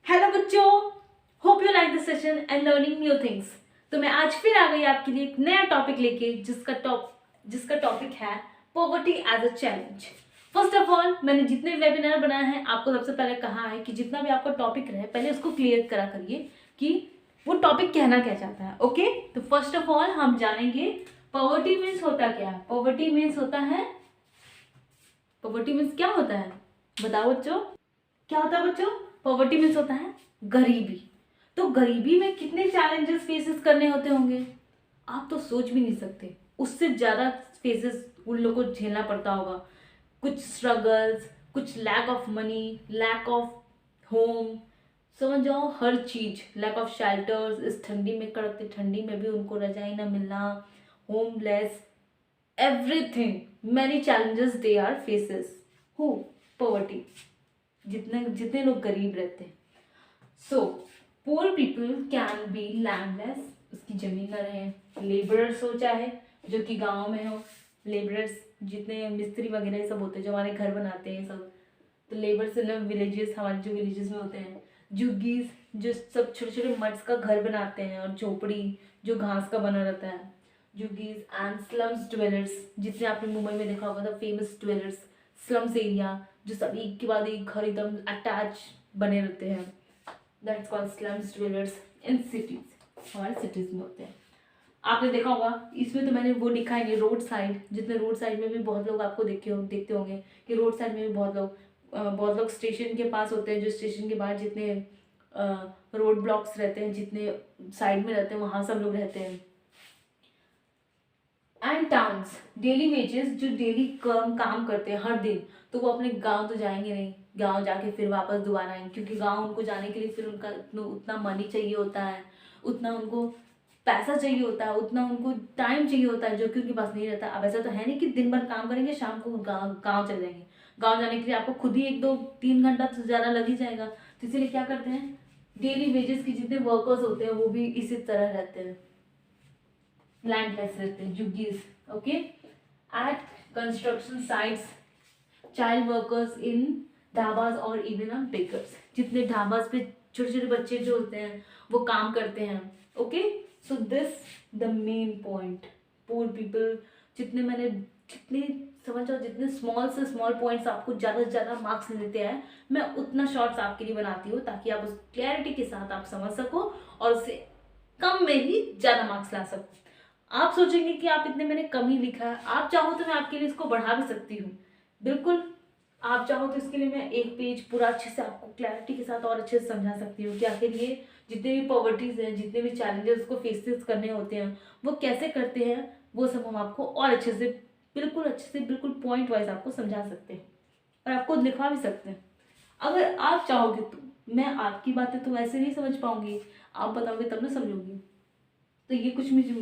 Hello बच्चों, hope you like this session and learning new things. तो मैं आज फिर आ गई आपके लिए एक नया टॉपिक लेके जिसका टॉपिक है poverty as a challenge. First of all, मैंने जितने वेबिनार बनाए हैं आपको सबसे पहले कहा है कि जितना भी आपका टॉपिक रहे पहले उसको क्लियर करा करिए कि वो टॉपिक कहना क्या चाहता है। ओके, तो फर्स्ट ऑफ ऑल हम जानेंगे पॉवर्टी मीन्स होता क्या है। पॉवर्टी मीन्स क्या होता है, बताओ बच्चों। क्या होता है बच्चों? पॉवर्टी मीन्स होता है गरीबी। तो गरीबी में कितने चैलेंजेस फेसेस करने होते होंगे आप तो सोच भी नहीं सकते। उससे ज्यादा फेसेस उन लोगों को झेलना पड़ता होगा। कुछ स्ट्रगल्स, कुछ lack of money, lack of home, समझ जाओ हर चीज, लैक ऑफ शेल्टर्स। इस ठंडी में, कड़कती ठंडी में भी उनको रजाई ना मिलना, homeless, everything, many challenges they are faces who poverty, जितने जितने लोग गरीब रहते हैं। So poor people can be landless, उसकी जमीन न रहे, लेबरर्स हो चाहे जो कि गांव में हो, लेबरर्स जितने मिस्त्री वगैरह सब होते हैं जो हमारे घर बनाते हैं सब, तो लेबर्स इन विलेजेस, हमारे जो विलेजेस में होते हैं। झुग्गीज, जो सब छोटे छोटे मट्स का घर बनाते हैं, और झोपड़ी जो घास का बना रहता है, झुग्गीज एंड स्लम्स ड्वेलर्स, जितने आपने मुंबई में देखा होगा था फेमस ड्वेलर्स, स्लम्स एरिया, जो सब एक के बाद एक घर एकदम अटैच बने रहते हैं, that's called slums dwellers in cities, हमारे सिटीज में होते हैं। आपने देखा होगा, इसमें तो मैंने वो लिखा है नहीं, रोड साइड, जितने रोड साइड में भी बहुत लोग आपको देखते होंगे कि रोड साइड में भी बहुत लोग स्टेशन के पास होते हैं, जो स्टेशन के बाहर जितने रोड ब्लॉक्स रहते हैं, जितने साइड में रहते हैं वहाँ सब लोग रहते हैं। एंड टाउन्स, डेली वेजेस, जो डेली काम करते हैं हर दिन, तो वो अपने गांव तो जाएंगे नहीं, गांव जाके फिर वापस दोबारा आएंगे, क्योंकि गांव उनको जाने के लिए फिर उनका उतना मनी चाहिए होता है, उतना उनको पैसा चाहिए होता है, उतना उनको टाइम चाहिए होता है जो कि उनके पास नहीं रहता। अब ऐसा तो है नहीं कि दिन भर काम करेंगे शाम को गाँव चले जाएंगे। गाँव जाने के लिए आपको खुद ही 1 2 3 घंटा से ज़्यादा लग ही जाएगा। तो इसीलिए क्या करते हैं, डेली वेजेस के जितने वर्कर्स होते हैं वो भी इसी तरह रहते हैं, लैंडलेस रहते हैं, jhuggis. Okay, at construction sites, child workers in dhabas और इवन ऑन बेकर्स, जितने ढाबाज पे छोटे छोटे बच्चे जो होते हैं वो काम करते हैं। Okay, so this the main point, poor people, जितने समझ आओ, जितने स्मॉल से स्मॉल पॉइंट्स आपको ज़्यादा से ज़्यादा मार्क्स लेते हैं, मैं उतना शॉर्ट्स आपके लिए बनाती हूँ ताकि आप उस क्लैरिटी के साथ आप समझ सको और उससे कम में ही ज़्यादा मार्क्स ला सको। आप सोचेंगे कि आप इतने मैंने कम ही लिखा है, आप चाहो तो मैं आपके लिए इसको बढ़ा भी सकती हूँ, बिल्कुल। आप चाहो तो इसके लिए मैं एक पेज पूरा अच्छे से आपको क्लैरिटी के साथ और अच्छे से समझा सकती हूँ कि आखिर ये जितने भी पॉवर्टीज हैं, जितने भी चैलेंजेस उसको फेसेस करने होते हैं, वो कैसे करते हैं, वो सब हम आपको और अच्छे से, बिल्कुल पॉइंट वाइज आपको समझा सकते हैं और आपको लिखवा भी सकते हैं। अगर आप चाहोगे तो मैं आपकी बातें तो वैसे नहीं समझ पाऊंगी, आप बताओगे तब ना समझूंगी। तो ये कुछ मुझे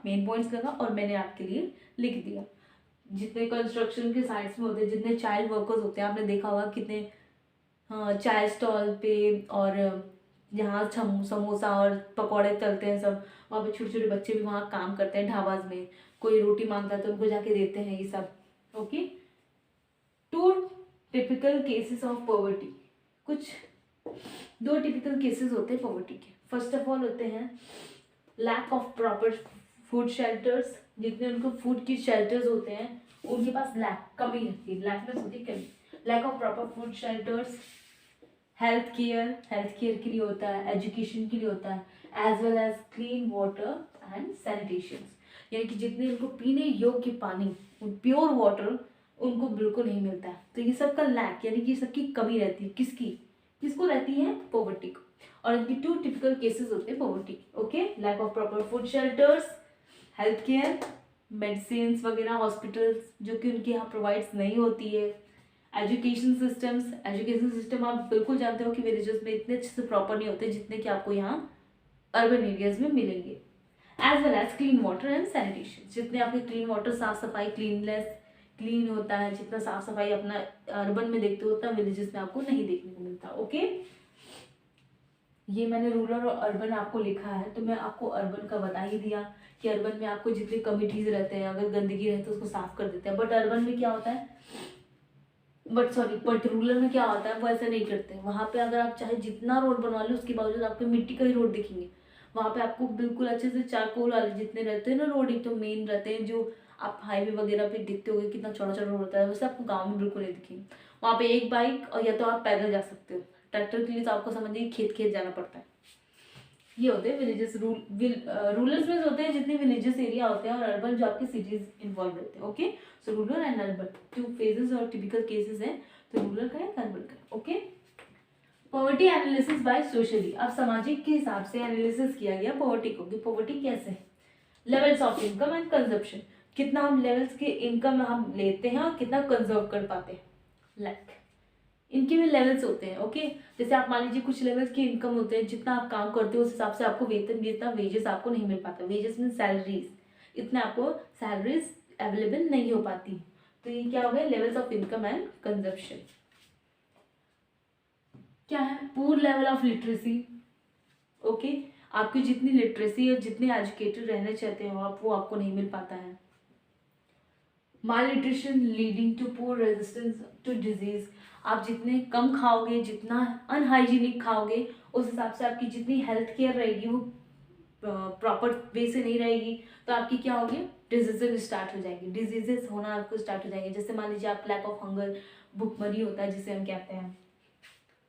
मेन पॉइंट्स लगा और मैंने आपके लिए लिख दिया। जितने कंस्ट्रक्शन के साइट्स में होते हैं, जितने चाइल्ड वर्कर्स होते हैं, आपने देखा होगा कितने, हाँ, चाय स्टॉल पे और जहाँ समोसा और पकौड़े चलते हैं सब, वहाँ पे छोटे छोटे बच्चे भी वहाँ काम करते हैं ढाबाज में, कोई रोटी मांगता है तो उनको जाके देते हैं ये सब। Okay, two typical cases of poverty, कुछ 2 टिपिकल केसेस होते हैं पॉवर्टी के। फर्स्ट ऑफ ऑल होते हैं lack of proper food shelters, जितने उनको फूड की शेल्टर्स होते हैं उनके पास लैक, कमी रहती है, लैकनेस होती है, कमी, lack of proper food shelters. Health care के लिए होता है, एजुकेशन के लिए होता है, as well as clean water and sanitation, यानी कि जितने उनको पीने योग्य पानी, प्योर वाटर उनको बिल्कुल नहीं मिलता है। तो ये सब का लैक, यानी कि सबकी कमी रहती है, किसको रहती है, पॉवर्टी को। और इनकी 2 टिपिकल केसेस होते हैं poverty. Okay, lack of proper food shelters, health care, medicine वगैरह, हॉस्पिटल्स जो कि उनके यहाँ प्रोवाइड्स नहीं होती है, एजुकेशन सिस्टम आप बिल्कुल जानते हो कि विलेजेस में इतने अच्छे से प्रॉपर नहीं होते जितने कि आपको यहाँ अर्बन एरियाज में मिलेंगे। As well as clean water and sanitation, जितने आपके क्लीन वाटर, साफ सफाई, क्लीन होता है, जितना साफ सफाई अपना अर्बन में देखते हो उतना विलेजेस में आपको नहीं देखने को मिलता। ओके, ये मैंने रूरल और अर्बन आपको लिखा है, तो मैं आपको अर्बन का बता ही दिया कि अर्बन में आपको जितने कमिटीज रहते हैं, अगर गंदगी रहे तो उसको साफ कर देते हैं, बट अर्बन में क्या होता है, बट रूरल में क्या होता है, वो ऐसा नहीं करते। वहाँ पे अगर आप चाहे जितना रोड बनवा लो उसके बावजूद आपको मिट्टी का ही रोड दिखेंगे। वहाँ पे आपको बिल्कुल अच्छे से चारकोल वाले जितने रहते हैं ना रोड, एक तो मेन रहते हैं जो आप हाईवे वगैरह पे दिखते होगे कितना चौड़ा चौड़ा रोड होता है, वैसे आपको गाँव में बिल्कुल नहीं दिखेंगे। वहाँ पे एक बाइक और या तो आप पैदल जा सकते हो। ट्रैक्टर के लिए तो आपको समझिए खेत खेत जाना पड़ता है। ये होते हैं विलेजेस। रूरल्स में होते हैं जितने विलेजेस एरिया होते हैं, और अर्बन जो आपके सिटीज इन्वॉल्व रहते हैं। Okay, so rural and urban two phases और टिपिकल केसेस हैं, तो रूरल का है अर्बन का। Okay, poverty analysis bye socially. अब सामाजिक के हिसाब से एनालिसिस किया गया पॉवर्टी को, कि पॉवर्टी कैसे है। Levels of income and consumption, कितना हम लेवल्स के इनकम हम लेते हैं और कितना कंजर्व कर पाते हैं। लाइक इनके भी लेवल्स होते हैं। ओके, जैसे आप मान लीजिए कुछ लेवल्स के इनकम होते हैं, जितना आप काम करते हो उस हिसाब से आपको वेतन, जितना वेजेस आपको नहीं मिल पाता। वेजेस मीन सैलरीज, इतना आपको सैलरीज अवेलेबल नहीं हो पाती। तो ये क्या हो गया, levels of income and consumption. क्या है, poor level of literacy. Okay, आपकी जितनी लिटरेसी और जितने एजुकेटेड रहना चाहते हो आप, वो आपको नहीं मिल पाता है। Malnutrition leading to poor resistance to disease, आप जितने कम खाओगे, जितना अनहाइजीनिक खाओगे, उस हिसाब से आपकी जितनी हेल्थ केयर रहेगी वो प्रॉपर वे से नहीं रहेगी, तो आपकी क्या होगी, डिजीजेस स्टार्ट हो जाएगी, डिजीजेस होना आपको स्टार्ट हो जाएंगे। जैसे मान लीजिए आप लैक ऑफ हंगर, भुखमरी होता है जिसे हम कहते हैं।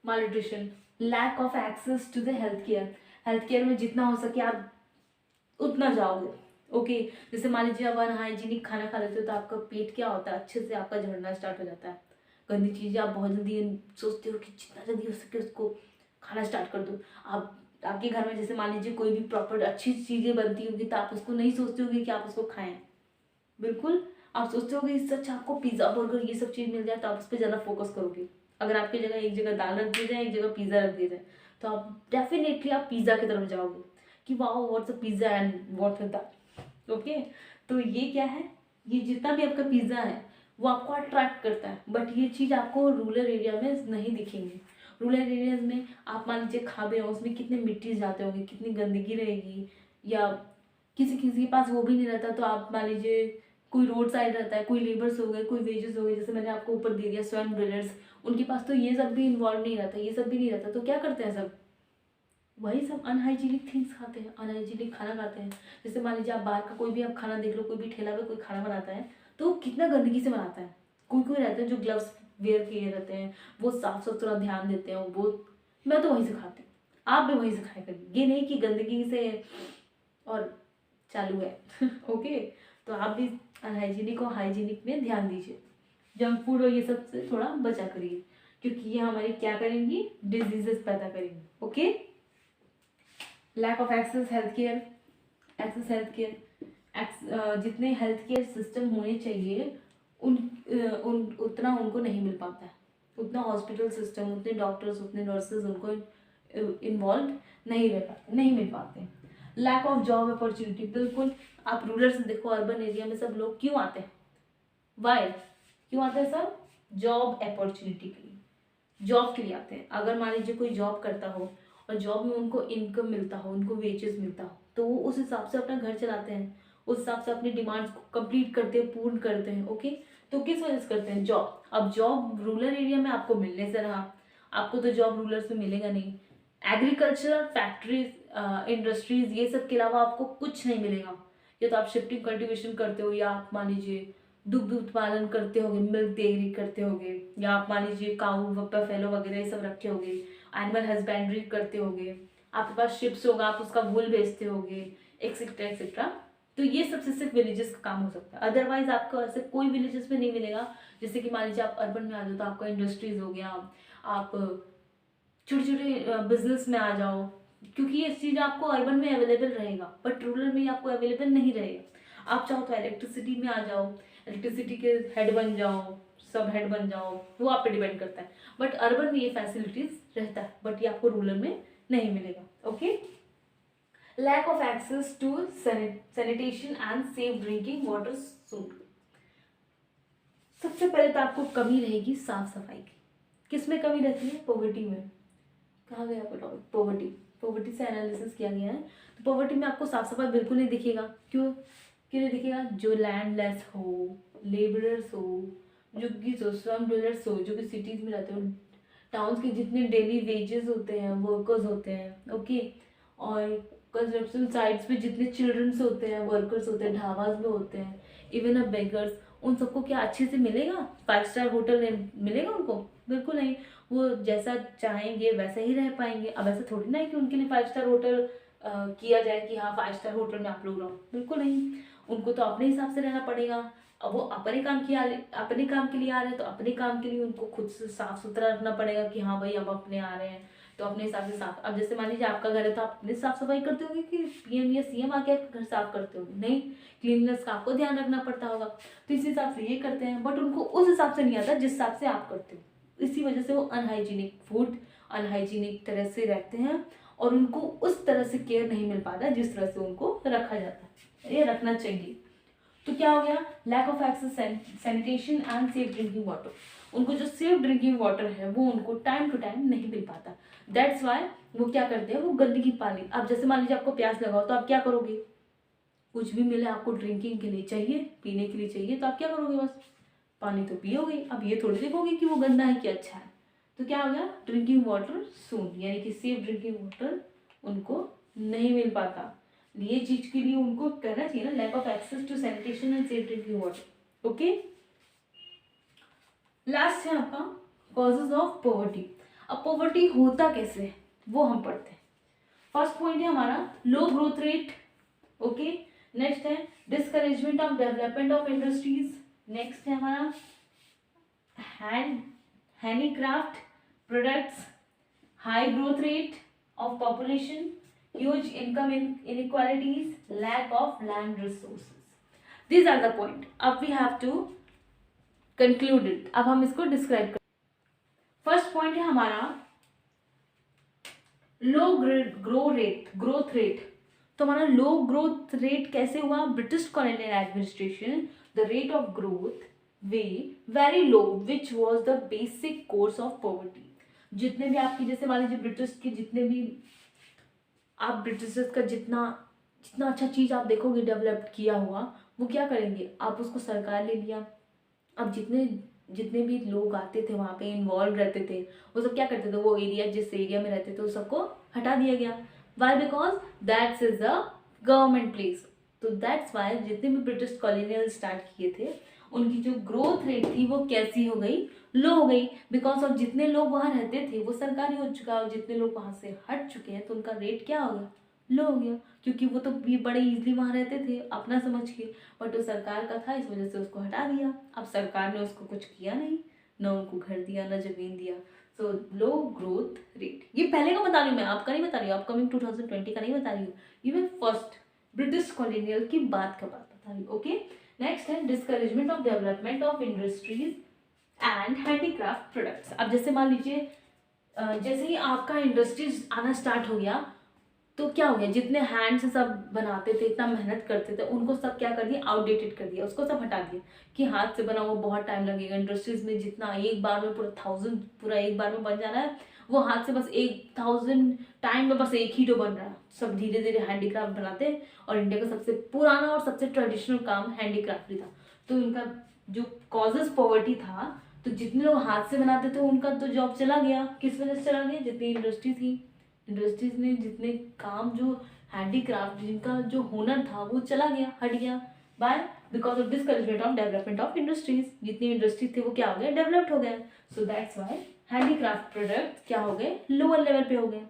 Malnutrition, lack of access to the health care, health care में जितना हो सके आप उतना जाओगे। ओके, जैसे मान लीजिए आप अनहाइजीनिक खाना खा लेते हो तो आपका पेट क्या होता है, अच्छे से आपका झड़ना स्टार्ट हो जाता है। गंदी चीज़ें आप बहुत जल्दी सोचते हो कि जितना जल्दी हो सके उसको खाना स्टार्ट कर दो। आप आपके घर में जैसे मान लीजिए कोई भी प्रॉपर अच्छी चीज़ें बनती होगी तो आप उसको नहीं सोचते होगे कि आप उसको खाएं। बिल्कुल, आप सोचते होगे इससे अच्छा आपको पिज़्ज़ा बर्गर ये सब चीज़ मिल जाए तो आप उस पर ज़्यादा फोकस करोगे। अगर आपकी जगह एक जगह दाल रख दी जाए, एक जगह पिज़्ज़ा रख दिया जाए, तो आप डेफिनेटली आप पिज़्ज़ा की तरफ जाओगे कि wow what's a pizza and what with that. Okay, तो ये क्या है, ये जितना भी आपका पिज़्ज़ा है वो आपको अट्रैक्ट करता है, बट ये चीज़ आपको रूरल एरिया में नहीं दिखेंगे। रूरल एरियाज में आप मान लीजिए खा भी रहे हो, उसमें कितने मिट्टी जाते होंगे, कितनी गंदगी रहेगी, या किसी किसी के पास वो भी नहीं रहता। तो आप मान लीजिए कोई रोड साइड रहता है, कोई लेबर्स हो गए, कोई वेजेस हो गए, जैसे मैंने आपको ऊपर दे दिया स्वयं ब्रिलर्स, उनके पास तो ये सब भी इन्वॉल्व नहीं रहता, ये सब भी नहीं रहता। तो क्या करते हैं सब, वही सब अनहाइजीनिक थिंग्स खाते हैं, अनहाइजीनिक खाना खाते हैं। जैसे मान लीजिए आप बाहर का कोई भी आप खाना देख लो, कोई भी ठेला पे कोई खाना बनाता है तो कितना गंदगी से बनाता है। कोई कोई रहते हैं जो ग्लव्स वेयर किए रहते हैं, वो साफ सुथरा ध्यान देते हैं, वो मैं तो वहीं से खाती हूँ। आप भी वहीं से खाया करिए, ये नहीं कि गंदगी से और चालू है। ओके, तो आप भी अनहाइजीनिक और हाइजीनिक में ध्यान दीजिए। जंक फूड और ये सब से थोड़ा बचा करिए, क्योंकि ये हमारी क्या करेंगी, डिजीजेस पैदा करेंगी। Okay, lack of access health care, access health care, जितने हेल्थ केयर सिस्टम होने चाहिए उन उतना उनको नहीं मिल पाता है। उतना हॉस्पिटल सिस्टम, उतने डॉक्टर्स, उतने नर्सेज उनको इन्वॉल्व नहीं मिल पाते। लैक ऑफ जॉब अपॉर्चुनिटी, बिल्कुल आप रूरल से देखो, अर्बन एरिया में सब लोग क्यों आते हैं, वाई क्यों आते हैं सब, जॉब अपॉर्चुनिटी के लिए, जॉब के लिए आते हैं। अगर मान लीजिए कोई जॉब करता हो और जॉब में उनको इनकम मिलता हो, उनको वेजेस मिलता हो, तो वो उस हिसाब से अपना घर चलाते हैं, उस हिसाब से अपनी डिमांड्स को कंप्लीट करते हैं, पूर्ण करते हैं। ओके, तो किस वजह से करते हैं, जॉब। अब जॉब रूरल एरिया में आपको मिलने से रहा, आपको तो जॉब रूरल्स में मिलेगा नहीं। एग्रीकल्चर, फैक्ट्रीज, इंडस्ट्रीज, ये सब के अलावा आपको कुछ नहीं मिलेगा। या तो आप शिफ्टिंग कल्टीवेशन करते हो, या आप मान लीजिए दुग्ध उत्पादन करते होगे, मिल्क डेयरी करते होगे, या आप मान लीजिए काऊ बफेलो वगैरह ये सब रखे होगे, एनिमल हस्बेंड्री करते होगे, आपके पास शिप्स होगा, आप उसका वूल बेचते होगे, एक्सेट्रा एक्सेट्रा। तो ये सबसे सिर्फ विलेजेस का काम हो सकता है, अदरवाइज आपको ऐसे कोई विलेजेस में नहीं मिलेगा। जैसे कि मान लीजिए आप अर्बन में आ जाओ तो आपका इंडस्ट्रीज हो गया, आप छोटे छोटे बिजनेस में आ जाओ, क्योंकि ये चीज़ आपको अर्बन में अवेलेबल रहेगा, बट रूरल में आपको अवेलेबल नहीं रहेगा। आप चाहो तो इलेक्ट्रिसिटी में आ जाओ, इलेक्ट्रिसिटी के हेड बन जाओ, सब हेड बन जाओ, वो आप पे डिपेंड करता है। बट अर्बन में ये फैसिलिटीज रहता है, बट ये आपको रूरल में नहीं मिलेगा। Okay, lack of access to sanitation and safe drinking water suit. सबसे पहले तो आपको कमी रहेगी साफ सफाई की। किस में कमी रहती है, पॉवर्टी में। कहा गया आपका टॉपिक, पॉवर्टी। पॉवर्टी से एनालिसिस किया गया है, तो पॉवर्टी में आपको साफ सफाई बिल्कुल नहीं दिखेगा। क्यों नहीं दिखेगा, जो लैंडलेस हो, लेबरर्स हो, जो कि स्लम डवेलपर्स हो, जो कि सिटीज़ में रहते हैं, टाउन्स के जितने डेली वेजेस होते हैं, वर्कर्स होते हैं, ओके। और कंस्ट्रक्शन साइट्स पे जितने चिल्ड्रंस होते हैं, वर्कर्स होते हैं, ढाबाज में होते हैं, इवन अ बेगर्स, उन सबको क्या अच्छे से मिलेगा? 5 स्टार होटल में मिलेगा उनको? बिल्कुल नहीं। वो जैसा चाहेंगे वैसा ही रह पाएंगे। अब ऐसा थोड़ी ना है कि उनके लिए 5 स्टार होटल किया जाए कि हाँ 5 स्टार होटल में आप लोग रहो, बिल्कुल नहीं। उनको तो अपने हिसाब से रहना पड़ेगा। अब वो अपने काम के लिए आ रहे हैं, तो अपने काम के लिए उनको खुद से साफ सुथरा रखना पड़ेगा कि हाँ भाई अब अपने आ रहे हैं तो अपने हिसाब से साफ। अब जैसे मान लीजिए आपका घर है तो आप अपने साफ सफाई करते होंगे कि पीएम या सीएम आके आपका घर साफ करते होंगे? नहीं, क्लीननेस का आपको ध्यान रखना पड़ता होगा। तो इस हिसाब से ये करते हैं, बट उनको उस हिसाब से नहीं आता जिस हिसाब से आप करते हो। इसी वजह से वो अनहाइजीनिक फूड, अनहाइजीनिक तरह से रहते हैं और उनको उस तरह से केयर नहीं मिल पाता जिस तरह से उनको रखा जाता है, ये रखना चाहिए। तो क्या हो गया? Lack of access sanitation and safe drinking water. उनको जो सेफ ड्रिंकिंग वाटर है वो उनको टाइम टू टाइम नहीं मिल पाता। दैट्स वाई वो क्या करते हैं, वो गंदगी पानी। अब जैसे मान लीजिए आपको प्यास लगा हो तो आप क्या करोगे? कुछ भी मिले आपको ड्रिंकिंग के लिए चाहिए, पीने के लिए चाहिए, तो आप क्या करोगे? बस पानी तो पियोगे। अब ये थोड़ी देखोगे कि वो गंदा है कि अच्छा है। तो क्या हो गया? ड्रिंकिंग वाटर सून, यानी कि सेफ ड्रिंकिंग वाटर उनको नहीं मिल पाता। ये चीज के लिए उनको कहना चाहिए ना, lack of access to sanitation and safe drinking water, okay. Last है आपका कॉजेज ऑफ पॉवर्टी। अब पॉवर्टी होता कैसे है वो हम पढ़ते हैं। फर्स्ट पॉइंट है हमारा लो ग्रोथ रेट, ओके। नेक्स्ट है discouragement of development of industries. Next है हमारा handicraft products, high growth rate of population, huge income inequalities, lack of land resources. These are the point. अब we have to conclude it. अब हम इसको describe कर। First point है हमारा लो growth rate. तो हमारा लो ग्रोथ रेट कैसे हुआ? British colonial administration the rate of growth way very low which was the basic course of poverty. जितने भी आपकी, जैसे मान लीजिए ब्रिटिश के जितने भी आप ब्रिटिशर्स का जितना जितना अच्छा चीज़ आप देखोगे डेवलप किया हुआ, वो क्या करेंगे? आप उसको सरकार ले लिया। अब जितने जितने भी लोग आते थे वहाँ पे इन्वॉल्व रहते थे, वो सब क्या करते थे? वो एरिया जिस एरिया में रहते थे उस सबको हटा दिया गया। Why? Because that's is a government place. तो दैट्स वाई जितने भी ब्रिटिश कॉलोनियल स्टार्ट किए थे उनकी जो ग्रोथ रेट थी वो कैसी हो गई? लो हो गई। बिकॉज ऑफ जितने लोग वहाँ रहते थे वो सरकारी हो चुका, और जितने लोग वहाँ से हट चुके हैं तो उनका रेट क्या हो गया? लो हो गया। क्योंकि वो तो भी बड़े इजीली वहाँ रहते थे अपना समझ के, बट वो सरकार का था, इस वजह से उसको हटा दिया। अब सरकार ने उसको कुछ किया नहीं, ना उनको घर दिया, ना जमीन दिया। सो लो ग्रोथ रेट। ये पहले का बता रही हूँ मैं, आपका नहीं बता रही हूँ, अपकमिंग 2020 का नहीं बता रही हूँ। ये मैं फर्स्ट ब्रिटिश कॉलोनियल की बात बता रही हूँ, ओके। नेक्स्ट है discouragement of development of industries and handicraft products. अब जैसे मान लीजिए जैसे ही आपका इंडस्ट्रीज आना स्टार्ट हो गया तो क्या हो गया? जितने हैंड से सब बनाते थे, इतना मेहनत करते थे, उनको सब क्या कर दिया? आउटडेटेड कर दिया, उसको सब हटा दिया कि हाथ से बना हुआ बहुत टाइम लगेगा। इंडस्ट्रीज में जितना एक बार में पूरा एक बार में बन जाना है, वो हाथ से बस 1000 टाइम में बस एक ही डो बन रहा है। सब धीरे धीरे हैंडीक्राफ्ट बनाते, और इंडिया का सबसे पुराना और सबसे ट्रेडिशनल काम हैंडीक्राफ्ट ही था। तो इनका जो कॉजेज पॉवर्टी था, तो जितने लोग हाथ से बनाते थे उनका तो जॉब चला गया। किस वजह से चला गया? जितनी इंडस्ट्री थी, इंडस्ट्रीज ने जितने काम, जो हैंडीक्राफ्ट जिनका जो हुनर था वो चला गया, हट गया। By because of discouragement of development of industries. जितनी इंडस्ट्री थी वो क्या हो गया? डेवलप्ड हो गया। So that's why handicraft product क्या हो गए? लोअर लेवल पे हो गए।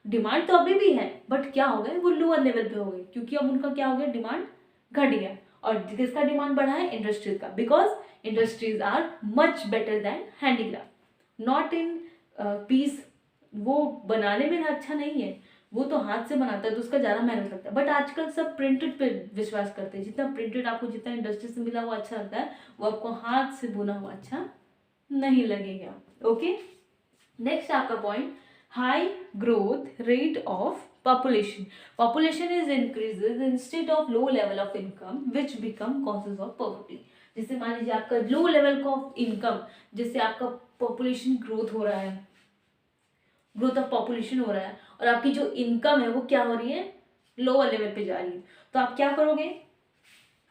डिमांड तो अभी भी है, बट क्या हो गए? वो लोअर लेवल पे हो गए, क्योंकि अब उनका क्या हो गया? डिमांड घट गया। और किसका डिमांड बढ़ा है? इंडस्ट्रीज का। Because industries are much better than handicraft, not in piece. वो बनाने में अच्छा नहीं है, वो तो हाथ से बनाता है तो उसका ज़्यादा मेहनत लगता है। बट आजकल सब प्रिंटेड पे विश्वास करते हैं। जितना प्रिंटेड आपको, जितना इंडस्ट्री से मिला हुआ अच्छा लगता है, वो आपको हाथ से बुना हुआ अच्छा नहीं लगेगा, ओके। नेक्स्ट आपका point, high growth rate of population. Population is increases instead of low level of income which become causes of poverty. जैसे मान लीजिए आपका लो लेवल ऑफ इनकम, जिससे आपका पॉपुलेशन ग्रोथ हो रहा है, ग्रोथ ऑफ पॉपुलेशन हो रहा है, और आपकी जो इनकम है वो क्या हो रही है? लोअर लेवल पे जा रही है। तो आप क्या करोगे?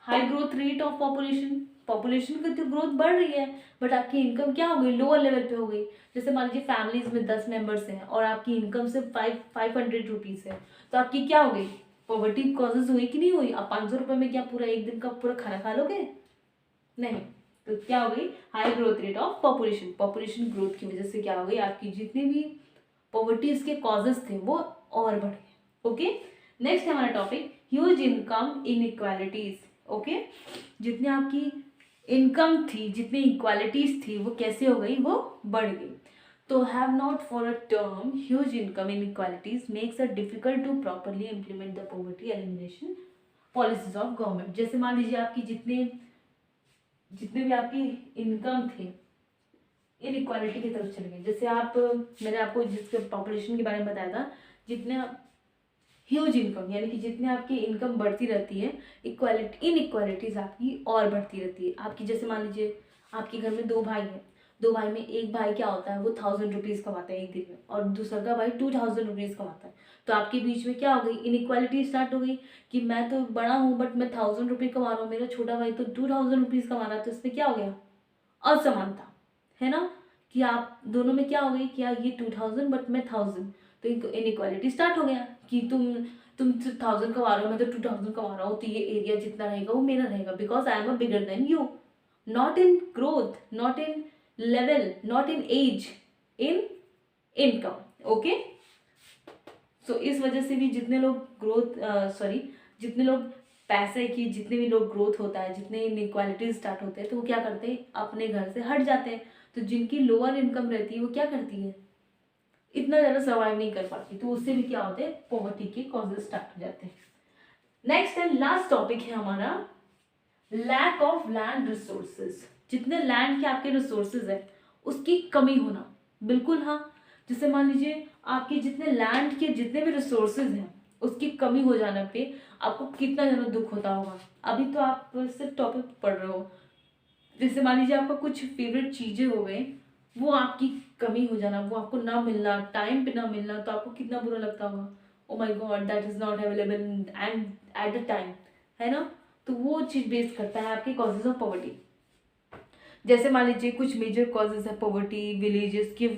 High growth rate of population, population की तो ग्रोथ बढ़ रही है, बट आपकी इनकम क्या हो गई, लोअर लेवल पे हो गई। जैसे मान लीजिए फैमिलीज में 10 मेंबर्स हैं और आपकी इनकम सिर्फ 500 रुपीज़ है, तो आपकी क्या हो गई, पॉवर्टी कॉजेज हुई कि नहीं हुई। आप 500 रुपये में क्या पूरा एक दिन का पूरा खाना खा लोगे, नहीं। तो क्या हो गई, high growth rate of population. Population growth की वजह से क्या हो गई, आपकी जितनी भी पॉवर्टीज के कॉजेज थे वो और बढ़ गए। ओके, नेक्स्ट है हमारा topic huge income inequalities. Okay, जितनी आपकी इनकम थी, जितनी इक्वालिटीज थी, वो कैसे हो गई, वो बढ़ गई। तो have not for a term huge income inequalities makes it difficult to properly implement the poverty elimination policies of government. जैसे मान लीजिए आपकी जितने भी आपकी इनकम थे इनइक्वालिटी की तरफ चले गए। जैसे मैंने आपको जिसके पॉपुलेशन के बारे में बताया था, जितने ह्यूज इनकम यानी कि जितने आपकी इनकम बढ़ती रहती है, इनइक्वालिटीज आपकी और बढ़ती रहती है। आपकी जैसे मान लीजिए आपके घर में 2 भाई हैं, 2 भाई में एक भाई क्या होता है, वो 1000 रुपीज़ कमाता है एक दिन में, और दूसरा का भाई 2000 रुपीज़ कमाता है। तो आपके बीच में क्या हो गई, इनइक्वालिटी स्टार्ट हो गई कि मैं तो बड़ा हूँ बट मैं 1000 रुपये कमा रहा हूँ, मेरा छोटा भाई तो 2000 रुपीज़ कमा रहा है। तो इसमें क्या हो गया, असमानता, है ना, कि आप दोनों में क्या हो गई कि यार ये 2000 बट मैं 1000। तो इनइक्वालिटी स्टार्ट हो गया कि तुम 1000 कमा रहे हो, मैं तो 2000 कमा रहा हूँ, तो ये एरिया जितना रहेगा वो मेरा रहेगा, because I am a bigger than you, not in growth, not in level, not in age, in income. Okay, so इस वजह से भी जितने लोग जितने लोग पैसे की, जितने भी लोग ग्रोथ होता है, जितने इनइक्वालिटीज स्टार्ट होते हैं, तो वो क्या करते हैं, अपने घर से हट जाते हैं। तो जिनकी लोअर इनकम रहती है वो क्या करती है, इतना ज़्यादा सर्वाइव नहीं कर पाती, तो उससे भी क्या होते हैं, पॉवर्टी के कॉजेज स्टार्ट हो जाते हैं। नेक्स्ट एंड लास्ट टॉपिक है हमारा लैक ऑफ लैंड रिसोर्सेज। जितने लैंड के आपके रिसोर्सेज है उसकी कमी होना, बिल्कुल हाँ। जैसे मान लीजिए आपके जितने लैंड के जितने भी रिसोर्सेज हैं उसकी कमी हो जाने पे आपको कितना ज़्यादा दुख होता होगा। अभी तो आप सिर्फ टॉपिक पढ़ रहे हो, जैसे मान लीजिए आपका कुछ फेवरेट चीज़ें हो गए, वो आपकी कमी हो जाना, वो आपको ना मिलना, टाइम पे ना मिलना, तो आपको कितना बुरा लगता होगा, oh my God that is not available and at the time, है ना। तो वो चीज़ बेस करता है आपके कॉजेज ऑफ पॉवर्टी। जैसे मान लीजिए कुछ मेजर कॉजेज है पॉवर्टी, विलेजेस के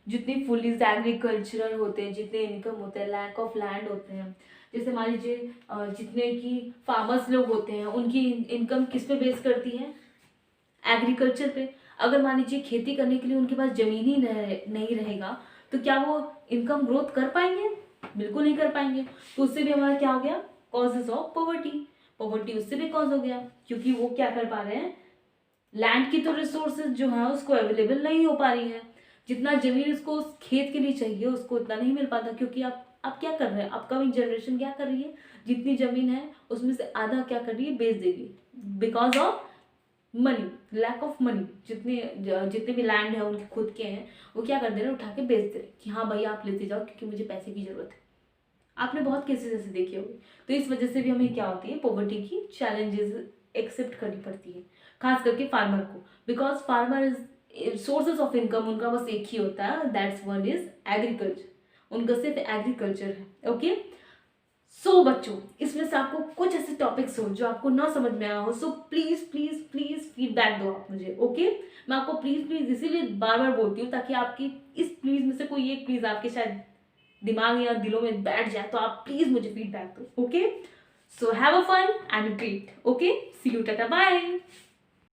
जितने फुली एग्रीकल्चरल होते हैं, जितने इनकम होते हैं, लैक ऑफ लैंड होते हैं। जैसे मान लीजिए जितने की फार्मर्स लोग होते हैं उनकी इनकम किस पे बेस करती है, एग्रीकल्चर पे। अगर मान लीजिए खेती करने के लिए उनके पास ज़मीन ही नहीं रहेगा तो क्या वो इनकम ग्रोथ कर पाएंगे, बिल्कुल नहीं कर पाएंगे। तो उससे भी हमारा क्या हो गया, कॉजेज ऑफ पॉवर्टी। पॉवर्टी उससे भी कॉज हो गया क्योंकि वो क्या कर पा रहे हैं, लैंड की तो रिसोर्सेज जो है उसको अवेलेबल नहीं हो पा रही है, जितना जमीन उसको उस खेत के लिए चाहिए उसको उतना नहीं मिल पाता। क्योंकि आप क्या कर रहे हैं, अपकमिंग जनरेशन क्या कर रही है, जितनी जमीन है उसमें से आधा क्या कर रही है, बेच देगी, because of money, lack of money. जितने भी लैंड है उनके खुद के हैं, वो क्या कर दे रहे हैं, उठा के बेच दे रहे कि हाँ भाई आप लेते जाओ क्योंकि मुझे पैसे की जरूरत है। आपने बहुत केसेस ऐसे देखे होंगे। तो इस वजह से भी हमें क्या होती है, पॉवर्टी की चैलेंजेस एक्सेप्ट करनी पड़ती है, खास करके फार्मर को, because farmer is sources of income उनका बस एक ही होता है, दैट्स वन इज एग्रीकल्चर, उनका सिर्फ एग्रीकल्चर है। ओके, सो बच्चों इसमें से आपको कुछ ऐसे टॉपिक्स हो जो आपको ना समझ में आया हो, so please please please feedback दो आप मुझे। ओके, मैं आपको प्लीज प्लीज इसीलिए बार बार बोलती हूँ ताकि आपकी इस प्लीज में से कोई एक प्लीज आपके शायद दिमाग या दिलों में बैठ जाए, तो आप प्लीज मुझे फीडबैक दो। Okay, so have a fun and great. Okay, see you, tata, bye.